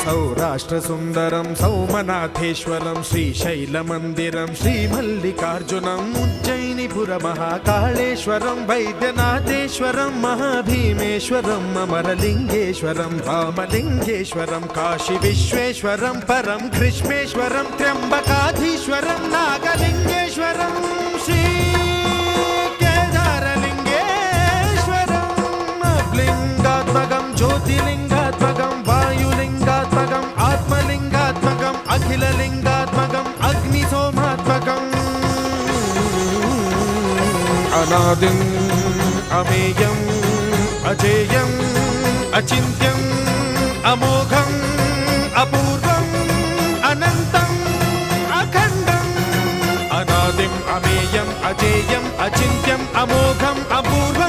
सौराष्ट्रसुन्दरं सौमनाथेश्वरं श्रीशैलमन्दिरं श्रीमल्लिकार्जुनम् उज्जयिनीपुरमहाकाळेश्वरं वैद्यनाथेश्वरं महाभीमेश्वरम् अमरलिङ्गेश्वरं रामलिङ्गेश्वरं काशीविश्वेश्वरं परं कृष्णेश्वरं त्र्यम्बकाधीश्वरं नागलिङ्गेश्वरं श्रीकेदारलिङ्गेश्वरम् लिङ्गात्मकं ज्योतिलिङ्गात्मकं वायुलिङ्गात्मकम् आत्मलिङ्गात्मकम् अखिललिङ्गात्मकम् अग्निसोमात्मकम् अनादिम् अमेयम् अजेयम् अचिन्त्यम् अमोघम् अपूर्वम् अनन्तम् अखण्डम् अनादिम् अमेयम् अजेयम् अचिन्त्यम् अमोघम् अपूर्वम्